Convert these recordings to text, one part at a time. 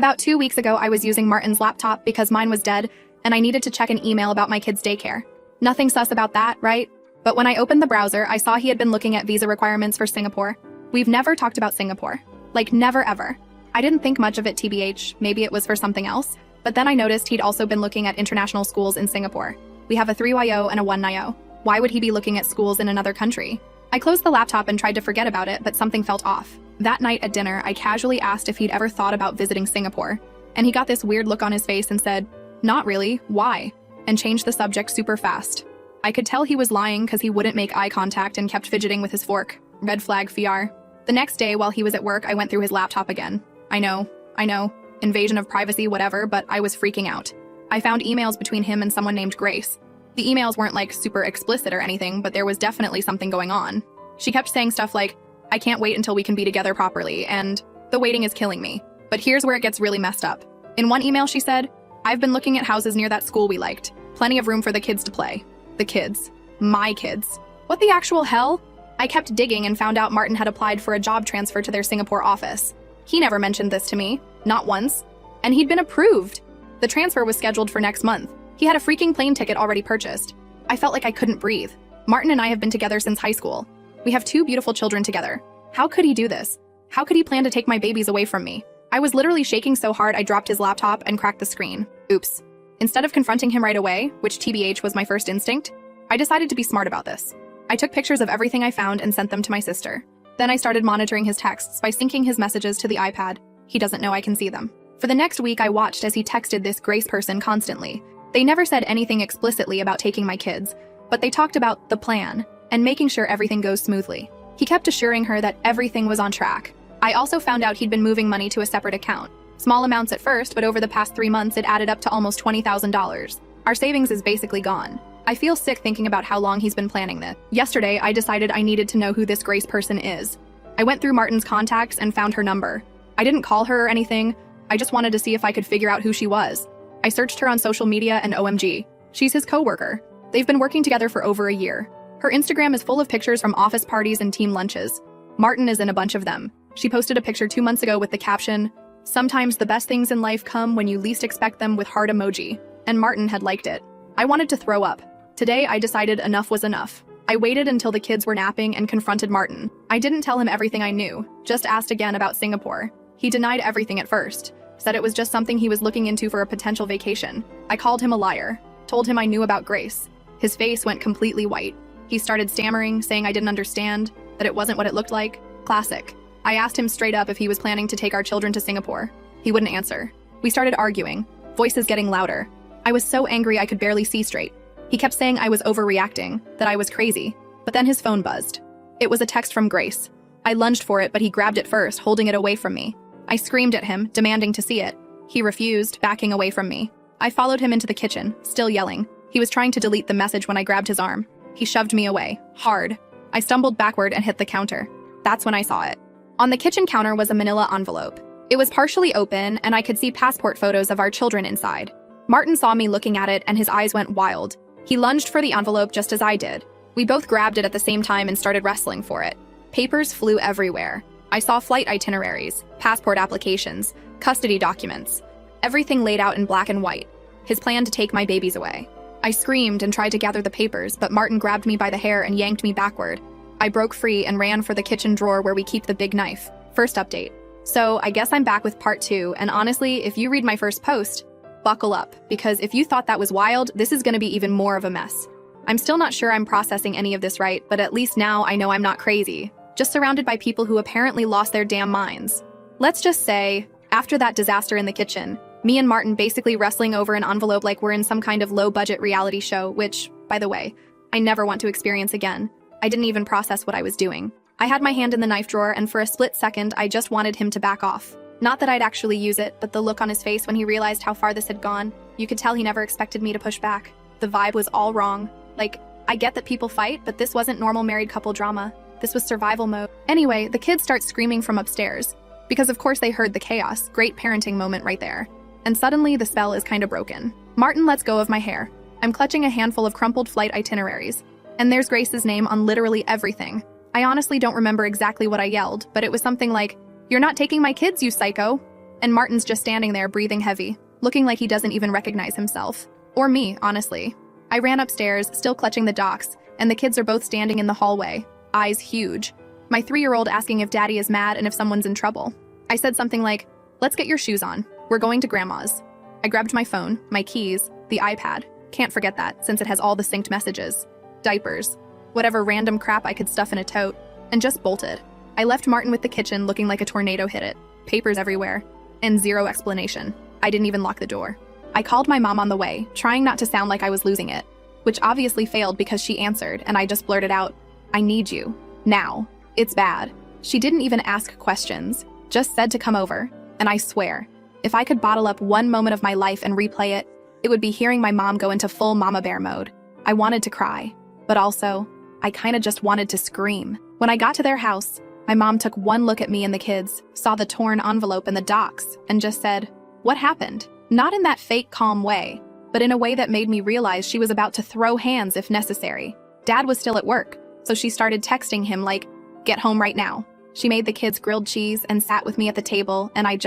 About 2 weeks ago, I was using Martin's laptop because mine was dead, and I needed to check an email about my kid's daycare. Nothing sus about that, right? But when I opened the browser, I saw he had been looking at visa requirements for Singapore. We've never talked about Singapore. Like, never ever. I didn't think much of it TBH, maybe it was for something else, but then I noticed he'd also been looking at international schools in Singapore. We have a 3YO and a 1NIO. Why would he be looking at schools in another country? I closed the laptop and tried to forget about it, but something felt off. That night at dinner, I casually asked if he'd ever thought about visiting Singapore, and he got this weird look on his face and said, "Not really, why?" and changed the subject super fast. I could tell he was lying because he wouldn't make eye contact and kept fidgeting with his fork. Red flag FR. The next day, while he was at work, I went through his laptop again. I know. Invasion of privacy, whatever, but I was freaking out. I found emails between him and someone named Grace. The emails weren't like super explicit or anything, but there was definitely something going on. She kept saying stuff like, "I can't wait until we can be together properly," and "The waiting is killing me." But here's where it gets really messed up. In one email she said, "I've been looking at houses near that school we liked. Plenty of room for the kids to play." The kids. My kids. What the actual hell? I kept digging and found out Martin had applied for a job transfer to their Singapore office. He never mentioned this to me. Not once. And he'd been approved. The transfer was scheduled for next month. He had a freaking plane ticket already purchased. I felt like I couldn't breathe. Martin and I have been together since high school. We have 2 beautiful children together. How could he do this? How could he plan to take my babies away from me? I was literally shaking so hard I dropped his laptop and cracked the screen. Oops. Instead of confronting him right away, which TBH was my first instinct, I decided to be smart about this. I took pictures of everything I found and sent them to my sister. Then I started monitoring his texts by syncing his messages to the iPad. He doesn't know I can see them. For the next week, I watched as he texted this Grace person constantly. They never said anything explicitly about taking my kids, but they talked about the plan and making sure everything goes smoothly. He kept assuring her that everything was on track. I also found out he'd been moving money to a separate account. Small amounts at first, but over the past 3 months, it added up to almost $20,000. Our savings is basically gone. I feel sick thinking about how long he's been planning this. Yesterday, I decided I needed to know who this Grace person is. I went through Martin's contacts and found her number. I didn't call her or anything. I just wanted to see if I could figure out who she was. I searched her on social media and OMG. She's his coworker. They've been working together for over a year. Her Instagram is full of pictures from office parties and team lunches. Martin is in a bunch of them. She posted a picture 2 months ago with the caption, "Sometimes the best things in life come when you least expect them," with heart emoji. And Martin had liked it. I wanted to throw up. Today, I decided enough was enough. I waited until the kids were napping and confronted Martin. I didn't tell him everything I knew, just asked again about Singapore. He denied everything at first, said it was just something he was looking into for a potential vacation. I called him a liar, told him I knew about Grace. His face went completely white. He started stammering, saying I didn't understand, that it wasn't what it looked like. Classic. I asked him straight up if he was planning to take our children to Singapore. He wouldn't answer. We started arguing, voices getting louder. I was so angry I could barely see straight. He kept saying I was overreacting, that I was crazy, but then his phone buzzed. It was a text from Grace. I lunged for it, but he grabbed it first, holding it away from me. I screamed at him, demanding to see it. He refused, backing away from me. I followed him into the kitchen, still yelling. He was trying to delete the message when I grabbed his arm. He shoved me away, hard. I stumbled backward and hit the counter. That's when I saw it. On the kitchen counter was a manila envelope. It was partially open, and I could see passport photos of our children inside. Martin saw me looking at it, and his eyes went wild. He lunged for the envelope just as I did. We both grabbed it at the same time and started wrestling for it. Papers flew everywhere. I saw flight itineraries, passport applications, custody documents, everything laid out in black and white. His plan to take my babies away. I screamed and tried to gather the papers, but Martin grabbed me by the hair and yanked me backward. I broke free and ran for the kitchen drawer where we keep the big knife. First update. So I guess I'm back with part 2, and honestly, if you read my first post, buckle up, because if you thought that was wild, this is going to be even more of a mess. I'm still not sure I'm processing any of this right, but at least now I know I'm not crazy, just surrounded by people who apparently lost their damn minds. Let's just say, after that disaster in the kitchen, me and Martin basically wrestling over an envelope like we're in some kind of low-budget reality show, which, by the way, I never want to experience again. I didn't even process what I was doing. I had my hand in the knife drawer, and for a split second, I just wanted him to back off. Not that I'd actually use it, but the look on his face when he realized how far this had gone, you could tell he never expected me to push back. The vibe was all wrong. Like, I get that people fight, but this wasn't normal married couple drama. This was survival mode. Anyway, the kids start screaming from upstairs, because of course they heard the chaos. Great parenting moment right there. And suddenly the spell is kinda broken. Martin lets go of my hair. I'm clutching a handful of crumpled flight itineraries, and there's Grace's name on literally everything. I honestly don't remember exactly what I yelled, but it was something like, "You're not taking my kids, you psycho." And Martin's just standing there breathing heavy, looking like he doesn't even recognize himself. Or me, honestly. I ran upstairs, still clutching the docs, and the kids are both standing in the hallway, eyes huge. My 3-year-old asking if daddy is mad and if someone's in trouble. I said something like, "Let's get your shoes on. We're going to grandma's." I grabbed my phone, my keys, the iPad. Can't forget that, since it has all the synced messages. Diapers. Whatever random crap I could stuff in a tote. And just bolted. I left Martin with the kitchen looking like a tornado hit it. Papers everywhere. And zero explanation. I didn't even lock the door. I called my mom on the way, trying not to sound like I was losing it. Which obviously failed because she answered, and I just blurted out, "I need you. Now. It's bad." She didn't even ask questions. Just said to come over. And I swear, if I could bottle up one moment of my life and replay it, it would be hearing my mom go into full mama bear mode. I wanted to cry. But also, I kinda just wanted to scream. When I got to their house, my mom took one look at me and the kids, saw the torn envelope and the docs, and just said, "What happened?" Not in that fake calm way, but in a way that made me realize she was about to throw hands if necessary. Dad was still at work, so she started texting him like, "Get home right now." She made the kids grilled cheese and sat with me at the table, and I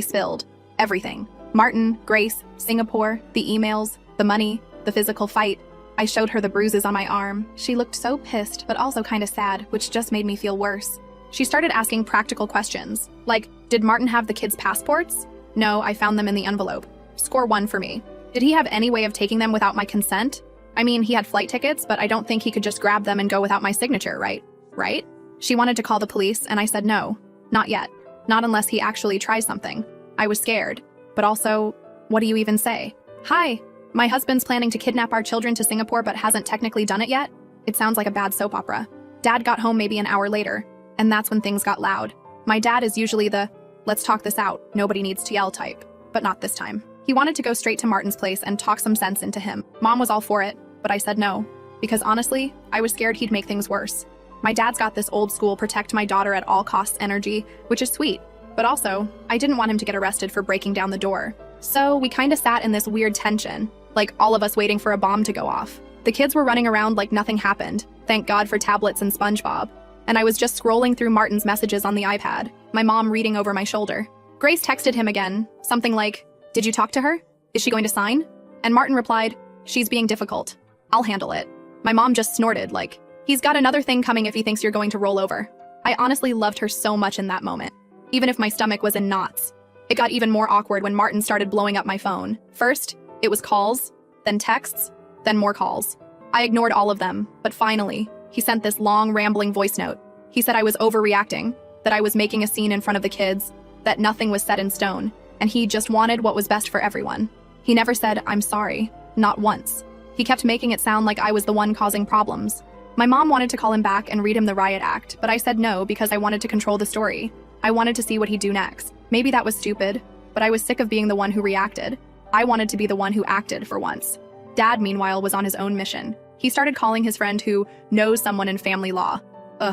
spilled everything. Martin, Grace, Singapore, the emails, the money, the physical fight. I showed her the bruises on my arm. She looked so pissed, but also kinda sad, which just made me feel worse. She started asking practical questions, like, did Martin have the kids' passports? No, I found them in the envelope. Score 1 for me. Did he have any way of taking them without my consent? I mean, he had flight tickets, but I don't think he could just grab them and go without my signature, right? Right? She wanted to call the police, and I said no. Not yet. Not unless he actually tries something. I was scared. But also, what do you even say? "Hi, my husband's planning to kidnap our children to Singapore but hasn't technically done it yet." It sounds like a bad soap opera. Dad got home maybe an hour later, and that's when things got loud. My dad is usually the, "Let's talk this out, nobody needs to yell" type, but not this time. He wanted to go straight to Martin's place and talk some sense into him. Mom was all for it, but I said no, because honestly, I was scared he'd make things worse. My dad's got this old school protect my daughter at all costs energy, which is sweet, but also, I didn't want him to get arrested for breaking down the door. So we kinda sat in this weird tension, like all of us waiting for a bomb to go off. The kids were running around like nothing happened, thank God for tablets and SpongeBob. And I was just scrolling through Martin's messages on the iPad, my mom reading over my shoulder. Grace texted him again, something like, "Did you talk to her? Is she going to sign?" And Martin replied, "She's being difficult. I'll handle it." My mom just snorted like, "He's got another thing coming if he thinks you're going to roll over." I honestly loved her so much in that moment, even if my stomach was in knots. It got even more awkward when Martin started blowing up my phone. First, it was calls, then texts, then more calls. I ignored all of them, but finally, he sent this long, rambling voice note. He said I was overreacting, that I was making a scene in front of the kids, that nothing was set in stone, and he just wanted what was best for everyone. He never said, "I'm sorry," not once. He kept making it sound like I was the one causing problems. My mom wanted to call him back and read him the riot act, but I said no because I wanted to control the story. I wanted to see what he'd do next. Maybe that was stupid, but I was sick of being the one who reacted. I wanted to be the one who acted for once. Dad, meanwhile, was on his own mission. He started calling his friend who knows someone in family law.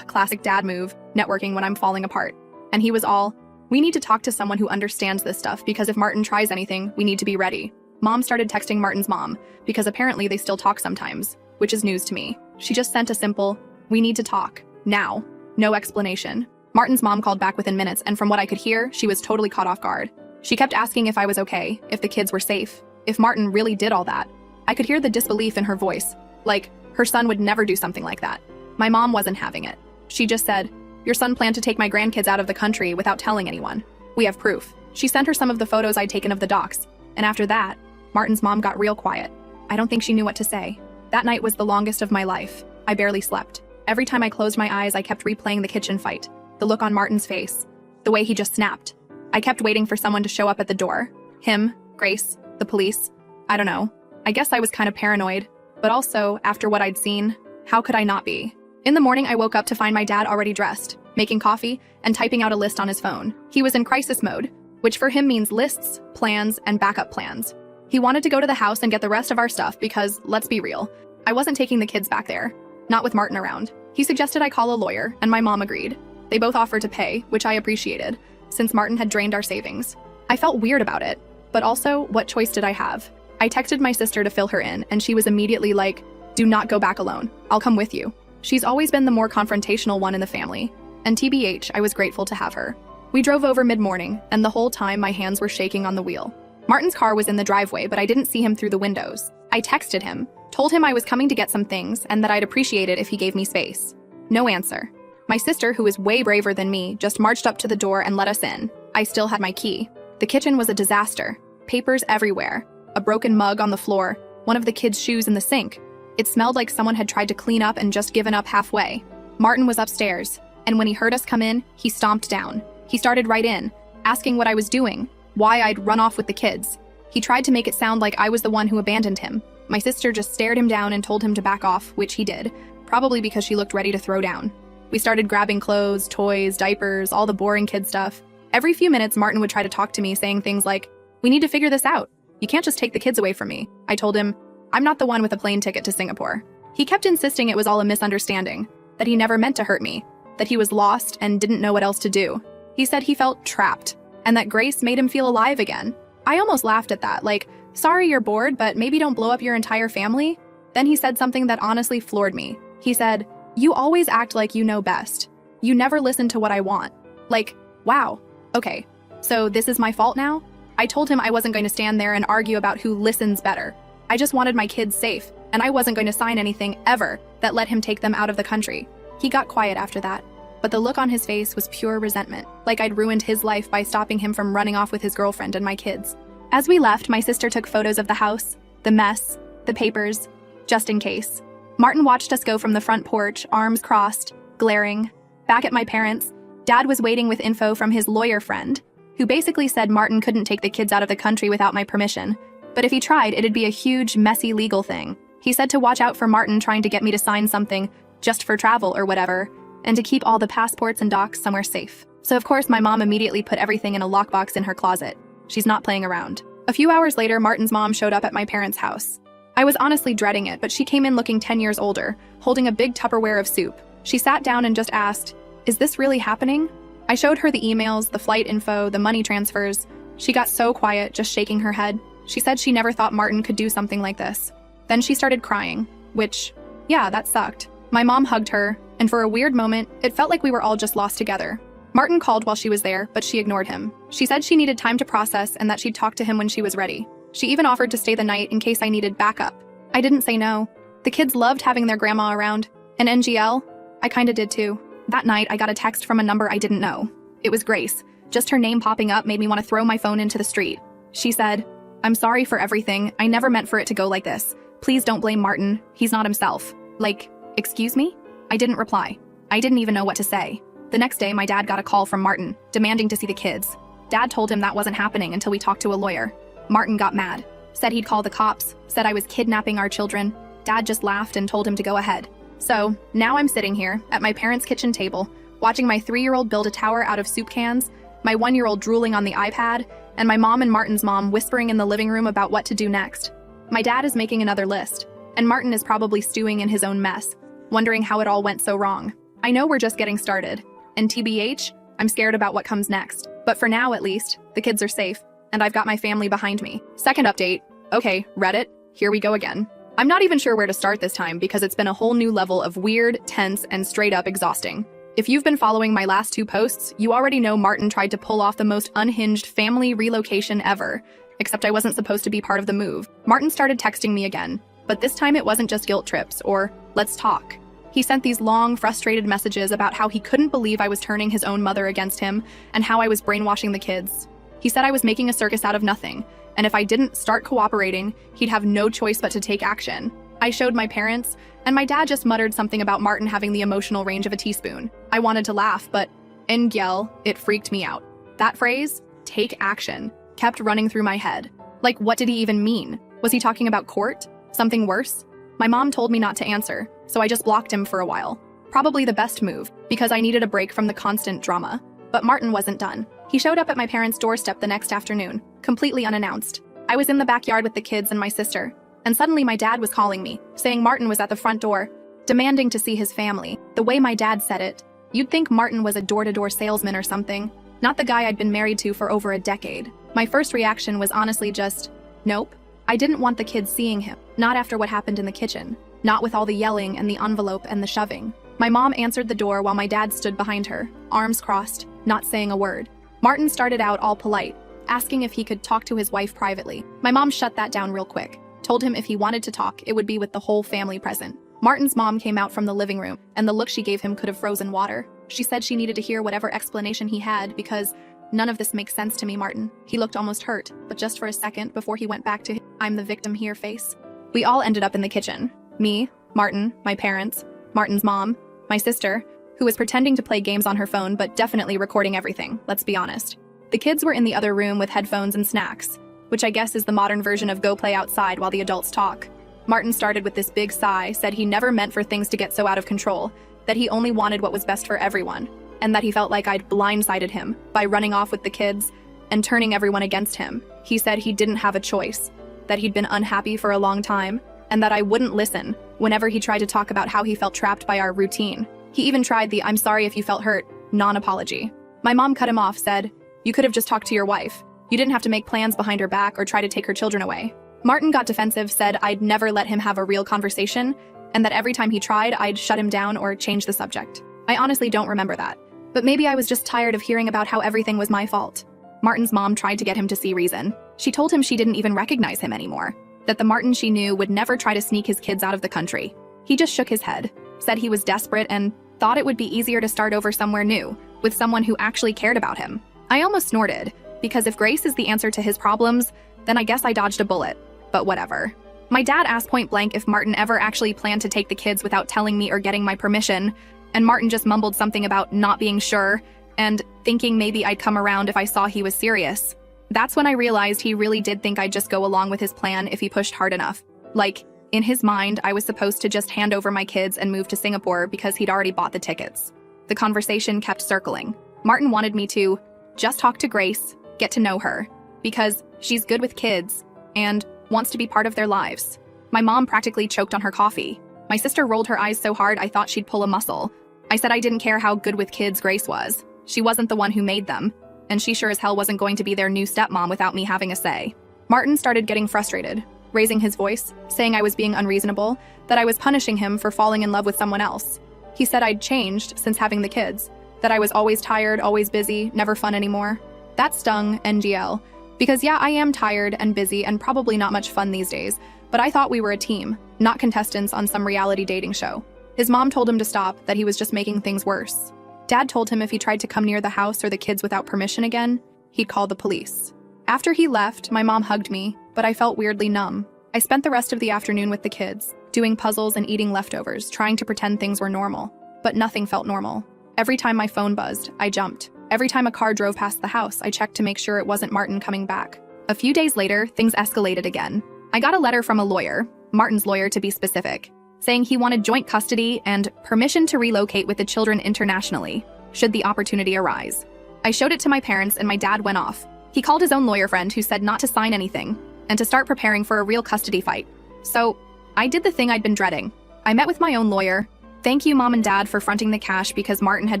Classic dad move, networking when I'm falling apart. And he was all, "We need to talk to someone who understands this stuff because if Martin tries anything, we need to be ready." Mom started texting Martin's mom, because apparently they still talk sometimes, which is news to me. She just sent a simple, "We need to talk. Now." No explanation. Martin's mom called back within minutes, and from what I could hear, she was totally caught off guard. She kept asking if I was okay, if the kids were safe, if Martin really did all that. I could hear the disbelief in her voice, like, her son would never do something like that. My mom wasn't having it. She just said, "Your son planned to take my grandkids out of the country without telling anyone. We have proof." She sent her some of the photos I'd taken of the docs, and after that, Martin's mom got real quiet. I don't think she knew what to say. That night was the longest of my life. I barely slept. Every time I closed my eyes, I kept replaying the kitchen fight, the look on Martin's face, the way he just snapped. I kept waiting for someone to show up at the door. Him, Grace, the police. I don't know. I guess I was kind of paranoid, but also, after what I'd seen, how could I not be? In the morning, I woke up to find my dad already dressed, making coffee, and typing out a list on his phone. He was in crisis mode, which for him means lists, plans, and backup plans. He wanted to go to the house and get the rest of our stuff because, let's be real, I wasn't taking the kids back there. Not with Martin around. He suggested I call a lawyer, and my mom agreed. They both offered to pay, which I appreciated, since Martin had drained our savings. I felt weird about it, but also, what choice did I have? I texted my sister to fill her in, and she was immediately like, "Do not go back alone. I'll come with you." She's always been the more confrontational one in the family, and TBH, I was grateful to have her. We drove over mid-morning, and the whole time my hands were shaking on the wheel. Martin's car was in the driveway, but I didn't see him through the windows. I texted him, told him I was coming to get some things and that I'd appreciate it if he gave me space. No answer. My sister, who is way braver than me, just marched up to the door and let us in. I still had my key. The kitchen was a disaster. Papers everywhere. A broken mug on the floor. One of the kids' shoes in the sink. It smelled like someone had tried to clean up and just given up halfway. Martin was upstairs, and when he heard us come in, he stomped down. He started right in, asking what I was doing, why I'd run off with the kids. He tried to make it sound like I was the one who abandoned him. My sister just stared him down and told him to back off, which he did, probably because she looked ready to throw down. We started grabbing clothes, toys, diapers, all the boring kid stuff. Every few minutes, Martin would try to talk to me, saying things like, "We need to figure this out. You can't just take the kids away from me." I told him, "I'm not the one with a plane ticket to Singapore." He kept insisting it was all a misunderstanding, that he never meant to hurt me, that he was lost and didn't know what else to do. He said he felt trapped, and that Grace made him feel alive again. I almost laughed at that, like, "Sorry you're bored, but maybe don't blow up your entire family?" Then he said something that honestly floored me. He said, "You always act like you know best. You never listen to what I want." Like, wow, okay, so this is my fault now? I told him I wasn't going to stand there and argue about who listens better. I just wanted my kids safe, and I wasn't going to sign anything ever that let him take them out of the country. He got quiet after that, but the look on his face was pure resentment, like I'd ruined his life by stopping him from running off with his girlfriend and my kids. As we left, my sister took photos of the house, the mess, the papers, just in case. Martin watched us go from the front porch, arms crossed, glaring. Back at my parents', Dad was waiting with info from his lawyer friend, who basically said Martin couldn't take the kids out of the country without my permission. But if he tried, it'd be a huge, messy legal thing. He said to watch out for Martin trying to get me to sign something just for travel or whatever, and to keep all the passports and docs somewhere safe. So of course my mom immediately put everything in a lockbox in her closet. She's not playing around. A few hours later, Martin's mom showed up at my parents' house. I was honestly dreading it, but she came in looking 10 years older, holding a big Tupperware of soup. She sat down and just asked, "Is this really happening?" I showed her the emails, the flight info, the money transfers. She got so quiet, just shaking her head. She said she never thought Martin could do something like this. Then she started crying, which, yeah, that sucked. My mom hugged her, and for a weird moment, it felt like we were all just lost together. Martin called while she was there, but she ignored him. She said she needed time to process and that she'd talk to him when she was ready. She even offered to stay the night in case I needed backup. I didn't say no. The kids loved having their grandma around. And NGL, I kinda did too. That night, I got a text from a number I didn't know. It was Grace. Just her name popping up made me want to throw my phone into the street. She said, "I'm sorry for everything. I never meant for it to go like this. Please don't blame Martin. He's not himself." Like, excuse me? I didn't reply. I didn't even know what to say. The next day, my dad got a call from Martin, demanding to see the kids. Dad told him that wasn't happening until we talked to a lawyer. Martin got mad, said he'd call the cops, said I was kidnapping our children. Dad just laughed and told him to go ahead. So, now I'm sitting here, at my parents' kitchen table, watching my 3-year-old build a tower out of soup cans, my 1-year-old drooling on the iPad, and my mom and Martin's mom whispering in the living room about what to do next. My dad is making another list, and Martin is probably stewing in his own mess, wondering how it all went so wrong. I know we're just getting started, and TBH, I'm scared about what comes next. But for now, at least, the kids are safe, and I've got my family behind me. Second update. Okay, Reddit, here we go again. I'm not even sure where to start this time because it's been a whole new level of weird, tense, and straight up exhausting. If you've been following my last 2 posts, you already know Martin tried to pull off the most unhinged family relocation ever, except I wasn't supposed to be part of the move. Martin started texting me again, but this time it wasn't just guilt trips or let's talk. He sent these long, frustrated messages about how he couldn't believe I was turning his own mother against him and how I was brainwashing the kids. He said I was making a circus out of nothing, and if I didn't start cooperating, he'd have no choice but to take action. I showed my parents, and my dad just muttered something about Martin having the emotional range of a teaspoon. I wanted to laugh, but Engel, it freaked me out. That phrase, take action, kept running through my head. Like, what did he even mean? Was he talking about court? Something worse? My mom told me not to answer, so I just blocked him for a while. Probably the best move, because I needed a break from the constant drama. But Martin wasn't done. He showed up at my parents' doorstep the next afternoon, completely unannounced. I was in the backyard with the kids and my sister, and suddenly my dad was calling me, saying Martin was at the front door, demanding to see his family. The way my dad said it, you'd think Martin was a door-to-door salesman or something, not the guy I'd been married to for over a decade. My first reaction was honestly just, nope. I didn't want the kids seeing him, not after what happened in the kitchen, not with all the yelling and the envelope and the shoving. My mom answered the door while my dad stood behind her, arms crossed, not saying a word. Martin started out all polite, asking if he could talk to his wife privately. My mom shut that down real quick, told him if he wanted to talk, it would be with the whole family present. Martin's mom came out from the living room, and the look she gave him could have frozen water. She said she needed to hear whatever explanation he had because none of this makes sense to me, Martin. He looked almost hurt, but just for a second before he went back to his "I'm the victim here" face. We all ended up in the kitchen. Me, Martin, my parents, Martin's mom, my sister, who was pretending to play games on her phone but definitely recording everything, let's be honest. The kids were in the other room with headphones and snacks, which I guess is the modern version of go play outside while the adults talk. Martin started with this big sigh, said he never meant for things to get so out of control, that he only wanted what was best for everyone, and that he felt like I'd blindsided him by running off with the kids and turning everyone against him. He said he didn't have a choice, that he'd been unhappy for a long time, and that I wouldn't listen whenever he tried to talk about how he felt trapped by our routine. He even tried the "I'm sorry if you felt hurt" non-apology. My mom cut him off, said, "You could have just talked to your wife. You didn't have to make plans behind her back or try to take her children away." Martin got defensive, said I'd never let him have a real conversation, and that every time he tried, I'd shut him down or change the subject. I honestly don't remember that. But maybe I was just tired of hearing about how everything was my fault. Martin's mom tried to get him to see reason. She told him she didn't even recognize him anymore, that the Martin she knew would never try to sneak his kids out of the country. He just shook his head, said he was desperate and thought it would be easier to start over somewhere new, with someone who actually cared about him. I almost snorted, because if Grace is the answer to his problems, then I guess I dodged a bullet. But whatever. My dad asked point blank if Martin ever actually planned to take the kids without telling me or getting my permission, and Martin just mumbled something about not being sure, and thinking maybe I'd come around if I saw he was serious. That's when I realized he really did think I'd just go along with his plan if he pushed hard enough. Like, in his mind, I was supposed to just hand over my kids and move to Singapore because he'd already bought the tickets. The conversation kept circling. Martin wanted me to just talk to Grace, get to know her, because she's good with kids and wants to be part of their lives. My mom practically choked on her coffee. My sister rolled her eyes so hard I thought she'd pull a muscle. I said I didn't care how good with kids Grace was. She wasn't the one who made them, and she sure as hell wasn't going to be their new stepmom without me having a say. Martin started getting frustrated, raising his voice, saying I was being unreasonable, that I was punishing him for falling in love with someone else. He said I'd changed since having the kids, that I was always tired, always busy, never fun anymore. That stung, NGL, because yeah, I am tired and busy and probably not much fun these days, but I thought we were a team, not contestants on some reality dating show. His mom told him to stop, that he was just making things worse. Dad told him if he tried to come near the house or the kids without permission again, he'd call the police. After he left, my mom hugged me, but I felt weirdly numb. I spent the rest of the afternoon with the kids, doing puzzles and eating leftovers, trying to pretend things were normal. But nothing felt normal. Every time my phone buzzed, I jumped. Every time a car drove past the house, I checked to make sure it wasn't Martin coming back. A few days later, things escalated again. I got a letter from a lawyer, Martin's lawyer to be specific, saying he wanted joint custody and permission to relocate with the children internationally, should the opportunity arise. I showed it to my parents and my dad went off. He called his own lawyer friend who said not to sign anything and to start preparing for a real custody fight. So, I did the thing I'd been dreading. I met with my own lawyer. Thank you, Mom and Dad, for fronting the cash because Martin had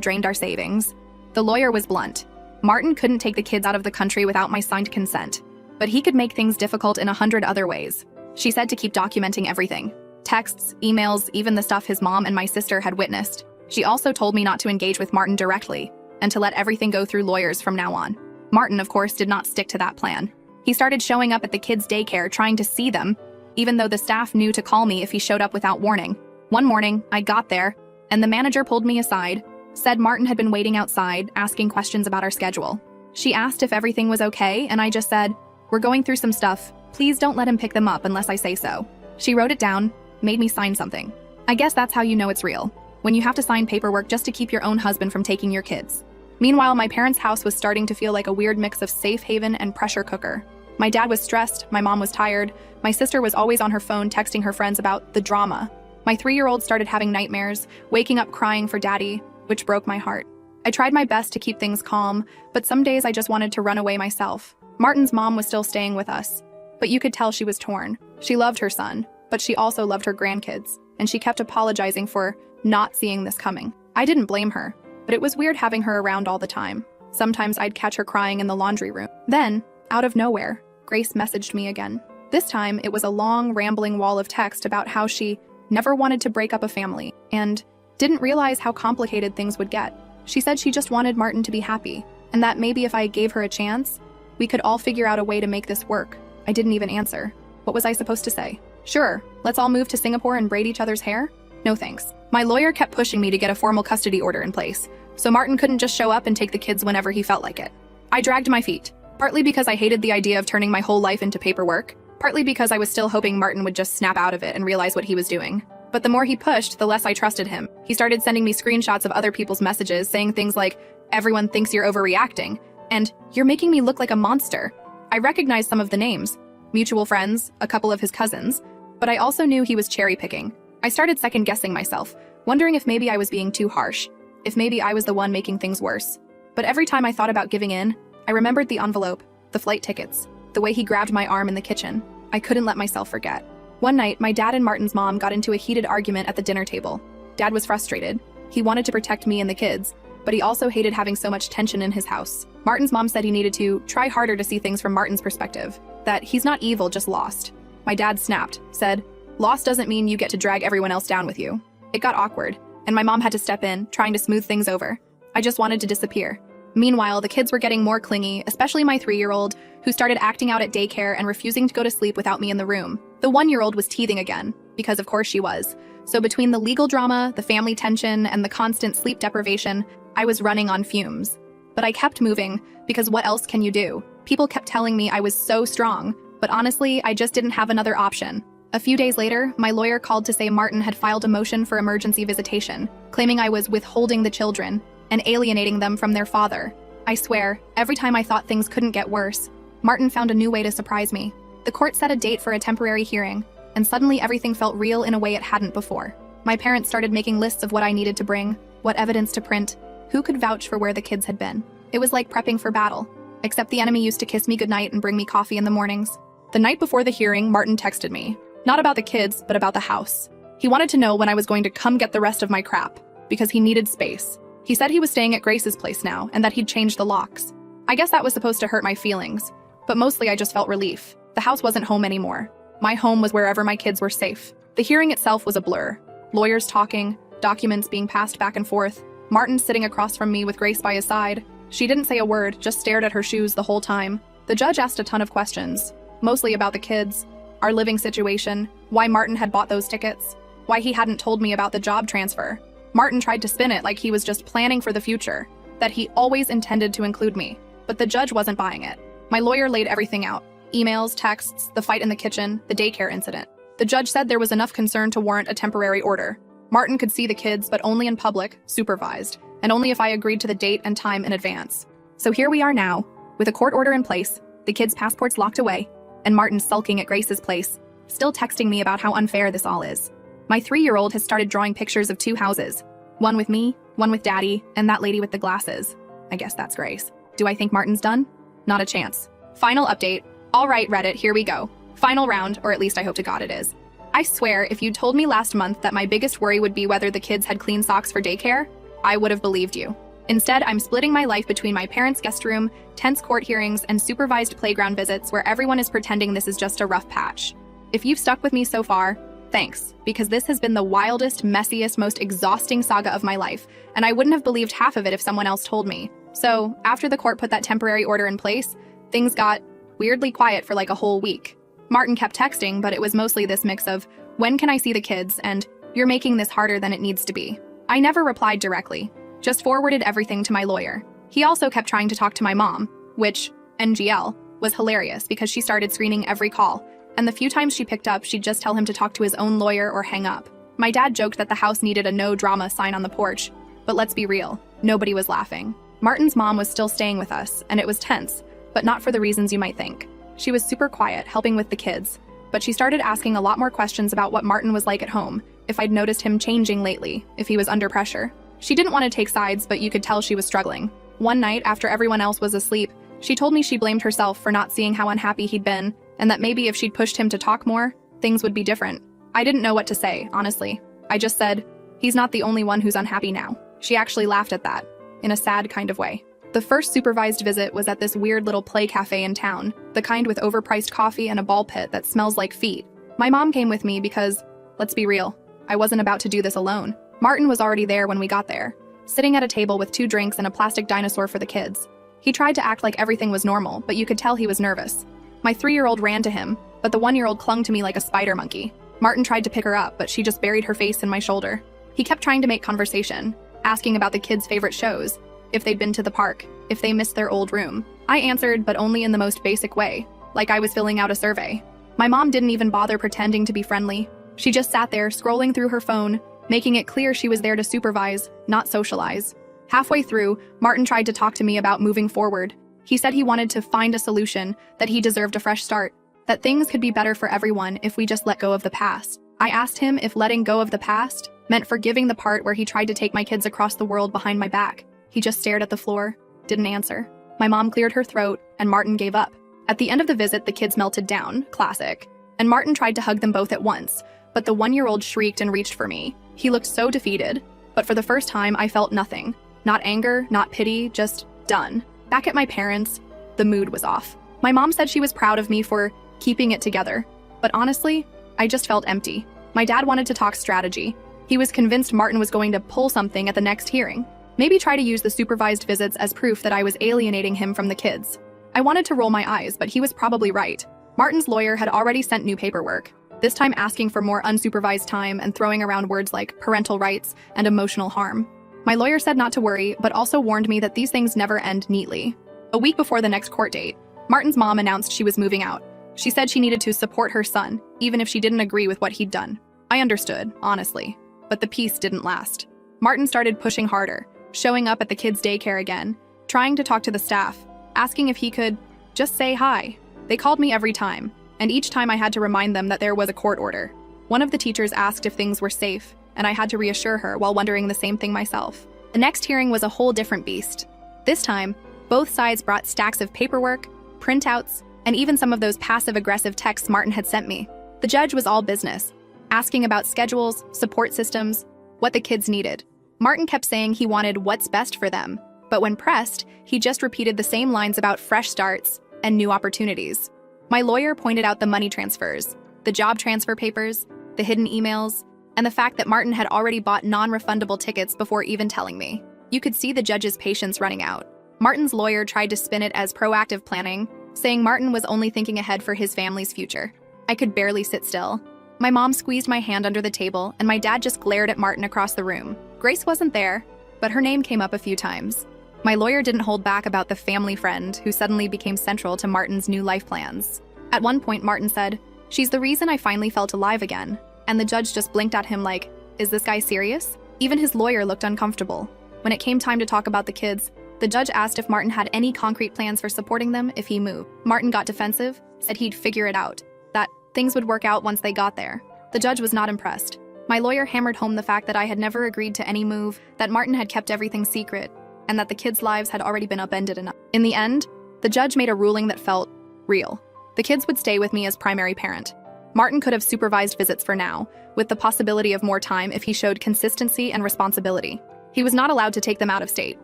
drained our savings. The lawyer was blunt. Martin couldn't take the kids out of the country without my signed consent, but he could make things difficult in 100 other ways. She said to keep documenting everything. Texts, emails, even the stuff his mom and my sister had witnessed. She also told me not to engage with Martin directly, and to let everything go through lawyers from now on. Martin, of course, did not stick to that plan. He started showing up at the kids' daycare trying to see them, even though the staff knew to call me if he showed up without warning. One morning, I got there, and the manager pulled me aside, said Martin had been waiting outside, asking questions about our schedule. She asked if everything was okay, and I just said, "We're going through some stuff. Please don't let him pick them up unless I say so." She wrote it down, made me sign something. I guess that's how you know it's real, when you have to sign paperwork just to keep your own husband from taking your kids. Meanwhile, my parents' house was starting to feel like a weird mix of safe haven and pressure cooker. My dad was stressed, my mom was tired, my sister was always on her phone texting her friends about the drama. My 3-year-old started having nightmares, waking up crying for daddy, which broke my heart. I tried my best to keep things calm, but some days I just wanted to run away myself. Martin's mom was still staying with us, but you could tell she was torn. She loved her son, but she also loved her grandkids, and she kept apologizing for not seeing this coming. I didn't blame her, but it was weird having her around all the time. Sometimes I'd catch her crying in the laundry room. Then, out of nowhere, Grace messaged me again. This time, it was a long, rambling wall of text about how she never wanted to break up a family and didn't realize how complicated things would get. She said she just wanted Martin to be happy, and that maybe if I gave her a chance, we could all figure out a way to make this work. I didn't even answer. What was I supposed to say? Sure, let's all move to Singapore and braid each other's hair? No thanks. My lawyer kept pushing me to get a formal custody order in place, so Martin couldn't just show up and take the kids whenever he felt like it. I dragged my feet, partly because I hated the idea of turning my whole life into paperwork, partly because I was still hoping Martin would just snap out of it and realize what he was doing. But the more he pushed, the less I trusted him. He started sending me screenshots of other people's messages saying things like, "Everyone thinks you're overreacting," and "You're making me look like a monster." I recognized some of the names, mutual friends, a couple of his cousins, but I also knew he was cherry-picking. I started second-guessing myself, wondering if maybe I was being too harsh, if maybe I was the one making things worse. But every time I thought about giving in, I remembered the envelope, the flight tickets, the way he grabbed my arm in the kitchen. I couldn't let myself forget. One night, my dad and Martin's mom got into a heated argument at the dinner table. Dad was frustrated. He wanted to protect me and the kids, but he also hated having so much tension in his house. Martin's mom said he needed to try harder to see things from Martin's perspective, that he's not evil, just lost. My dad snapped, said, "Lost doesn't mean you get to drag everyone else down with you." It got awkward, and my mom had to step in, trying to smooth things over. I just wanted to disappear. Meanwhile, the kids were getting more clingy, especially my 3-year-old, who started acting out at daycare and refusing to go to sleep without me in the room. The 1-year-old was teething again, because of course she was. So between the legal drama, the family tension, and the constant sleep deprivation, I was running on fumes. But I kept moving, because what else can you do? People kept telling me I was so strong, but honestly, I just didn't have another option. A few days later, my lawyer called to say Martin had filed a motion for emergency visitation, claiming I was withholding the children and alienating them from their father. I swear, every time I thought things couldn't get worse, Martin found a new way to surprise me. The court set a date for a temporary hearing, and suddenly everything felt real in a way it hadn't before. My parents started making lists of what I needed to bring, what evidence to print, who could vouch for where the kids had been. It was like prepping for battle, except the enemy used to kiss me goodnight and bring me coffee in the mornings. The night before the hearing, Martin texted me, not about the kids, but about the house. He wanted to know when I was going to come get the rest of my crap, because he needed space. He said he was staying at Grace's place now, and that he'd changed the locks. I guess that was supposed to hurt my feelings, but mostly I just felt relief. The house wasn't home anymore. My home was wherever my kids were safe. The hearing itself was a blur. Lawyers talking, documents being passed back and forth, Martin sitting across from me with Grace by his side. She didn't say a word, just stared at her shoes the whole time. The judge asked a ton of questions, mostly about the kids, our living situation, why Martin had bought those tickets, why he hadn't told me about the job transfer. Martin tried to spin it like he was just planning for the future, that he always intended to include me, but the judge wasn't buying it. My lawyer laid everything out, emails, texts, the fight in the kitchen, the daycare incident. The judge said there was enough concern to warrant a temporary order. Martin could see the kids, but only in public, supervised, and only if I agreed to the date and time in advance. So here we are now, with a court order in place, the kids' passports locked away, and Martin sulking at Grace's place, still texting me about how unfair this all is. My 3-year-old has started drawing pictures of 2 houses. One with me, one with Daddy, and that lady with the glasses. I guess that's Grace. Do I think Martin's done? Not a chance. Final update. All right, Reddit, here we go. Final round, or at least I hope to God it is. I swear, if you told me last month that my biggest worry would be whether the kids had clean socks for daycare, I would have believed you. Instead, I'm splitting my life between my parents' guest room, tense court hearings, and supervised playground visits where everyone is pretending this is just a rough patch. If you've stuck with me so far, thanks, because this has been the wildest, messiest, most exhausting saga of my life, and I wouldn't have believed half of it if someone else told me. So, after the court put that temporary order in place, things got weirdly quiet for like a whole week. Martin kept texting, but it was mostly this mix of, "When can I see the kids?" and "You're making this harder than it needs to be." I never replied directly, just forwarded everything to my lawyer. He also kept trying to talk to my mom, which, NGL, was hilarious because she started screening every call, and the few times she picked up, she'd just tell him to talk to his own lawyer or hang up. My dad joked that the house needed a no-drama sign on the porch, but let's be real, nobody was laughing. Martin's mom was still staying with us, and it was tense, but not for the reasons you might think. She was super quiet, helping with the kids, but she started asking a lot more questions about what Martin was like at home, if I'd noticed him changing lately, if he was under pressure. She didn't want to take sides, but you could tell she was struggling. One night, after everyone else was asleep, she told me she blamed herself for not seeing how unhappy he'd been, and that maybe if she'd pushed him to talk more, things would be different. I didn't know what to say, honestly. I just said, "He's not the only one who's unhappy now." She actually laughed at that, in a sad kind of way. The first supervised visit was at this weird little play cafe in town, the kind with overpriced coffee and a ball pit that smells like feet. My mom came with me because, let's be real, I wasn't about to do this alone. Martin was already there when we got there, sitting at a table with 2 drinks and a plastic dinosaur for the kids. He tried to act like everything was normal, but you could tell he was nervous. My 3-year-old ran to him, but the 1-year-old clung to me like a spider monkey. Martin tried to pick her up, but she just buried her face in my shoulder. He kept trying to make conversation, asking about the kids' favorite shows, if they'd been to the park, if they missed their old room. I answered, but only in the most basic way, like I was filling out a survey. My mom didn't even bother pretending to be friendly. She just sat there, scrolling through her phone, making it clear she was there to supervise, not socialize. Halfway through, Martin tried to talk to me about moving forward. He said he wanted to find a solution, that he deserved a fresh start, that things could be better for everyone if we just let go of the past. I asked him if letting go of the past meant forgiving the part where he tried to take my kids across the world behind my back. He just stared at the floor, didn't answer. My mom cleared her throat, and Martin gave up. At the end of the visit, the kids melted down, classic, and Martin tried to hug them both at once, but the 1-year-old shrieked and reached for me. He looked so defeated, but for the first time I felt nothing. Not anger, not pity, just done. Back at my parents', the mood was off. My mom said she was proud of me for keeping it together, but honestly, I just felt empty. My dad wanted to talk strategy. He was convinced Martin was going to pull something at the next hearing. Maybe try to use the supervised visits as proof that I was alienating him from the kids. I wanted to roll my eyes, but he was probably right. Martin's lawyer had already sent new paperwork, this time asking for more unsupervised time and throwing around words like parental rights and emotional harm. My lawyer said not to worry, but also warned me that these things never end neatly. A week before the next court date, Martin's mom announced she was moving out. She said she needed to support her son, even if she didn't agree with what he'd done. I understood, honestly, but the peace didn't last. Martin started pushing harder, showing up at the kids' daycare again, trying to talk to the staff, asking if he could just say hi. They called me every time, and each time I had to remind them that there was a court order. One of the teachers asked if things were safe, and I had to reassure her while wondering the same thing myself. The next hearing was a whole different beast. This time, both sides brought stacks of paperwork, printouts, and even some of those passive-aggressive texts Martin had sent me. The judge was all business, asking about schedules, support systems, what the kids needed. Martin kept saying he wanted what's best for them, but when pressed, he just repeated the same lines about fresh starts and new opportunities. My lawyer pointed out the money transfers, the job transfer papers, the hidden emails, and the fact that Martin had already bought non-refundable tickets before even telling me. You could see the judge's patience running out. Martin's lawyer tried to spin it as proactive planning, saying Martin was only thinking ahead for his family's future. I could barely sit still. My mom squeezed my hand under the table, and my dad just glared at Martin across the room. Grace wasn't there, but her name came up a few times. My lawyer didn't hold back about the family friend who suddenly became central to Martin's new life plans. At one point, Martin said, "She's the reason I finally felt alive again," and the judge just blinked at him like, "Is this guy serious?" Even his lawyer looked uncomfortable. When it came time to talk about the kids, the judge asked if Martin had any concrete plans for supporting them if he moved. Martin got defensive, said he'd figure it out, that things would work out once they got there. The judge was not impressed. My lawyer hammered home the fact that I had never agreed to any move, that Martin had kept everything secret, and that the kids' lives had already been upended enough. In the end, the judge made a ruling that felt real. The kids would stay with me as primary parent. Martin could have supervised visits for now, with the possibility of more time if he showed consistency and responsibility. He was not allowed to take them out of state,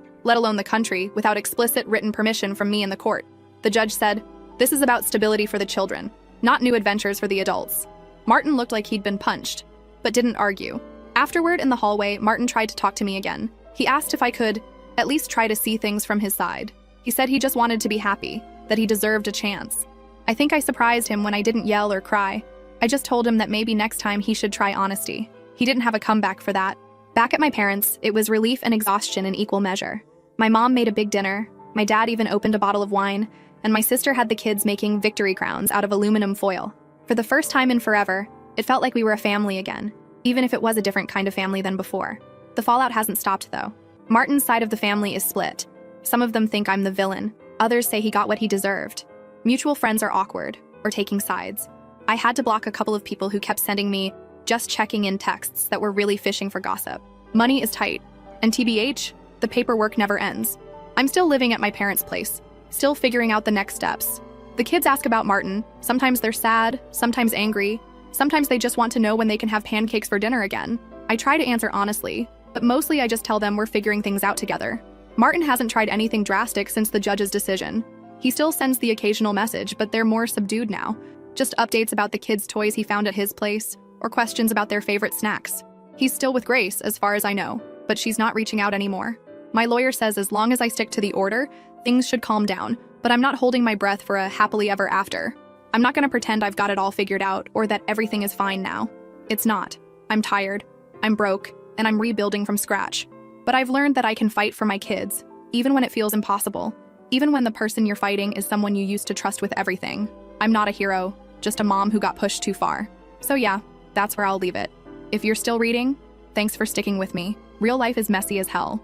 let alone the country, without explicit written permission from me in the court. The judge said, "This is about stability for the children, not new adventures for the adults." Martin looked like he'd been punched, but didn't argue. Afterward, in the hallway, Martin tried to talk to me again. He asked if I could at least try to see things from his side. He said he just wanted to be happy, that he deserved a chance. I think I surprised him when I didn't yell or cry. I just told him that maybe next time he should try honesty. He didn't have a comeback for that. Back at my parents', it was relief and exhaustion in equal measure. My mom made a big dinner, my dad even opened a bottle of wine, and my sister had the kids making victory crowns out of aluminum foil. For the first time in forever, it felt like we were a family again, even if it was a different kind of family than before. The fallout hasn't stopped, though. Martin's side of the family is split. Some of them think I'm the villain. Others say he got what he deserved. Mutual friends are awkward, or taking sides. I had to block a couple of people who kept sending me just checking in texts that were really fishing for gossip. Money is tight, and TBH, the paperwork never ends. I'm still living at my parents' place, still figuring out the next steps. The kids ask about Martin. Sometimes they're sad, sometimes angry. Sometimes they just want to know when they can have pancakes for dinner again. I try to answer honestly, but mostly I just tell them we're figuring things out together. Martin hasn't tried anything drastic since the judge's decision. He still sends the occasional message, but they're more subdued now. Just updates about the kids' toys he found at his place, or questions about their favorite snacks. He's still with Grace, as far as I know, but she's not reaching out anymore. My lawyer says as long as I stick to the order, Things should calm down, but I'm not holding my breath for a happily ever after. I'm not gonna pretend I've got it all figured out or that everything is fine now. It's not. I'm tired, I'm broke, and I'm rebuilding from scratch. But I've learned that I can fight for my kids, even when it feels impossible. Even when the person you're fighting is someone you used to trust with everything. I'm not a hero, just a mom who got pushed too far. So yeah, that's where I'll leave it. If you're still reading, thanks for sticking with me. Real life is messy as hell,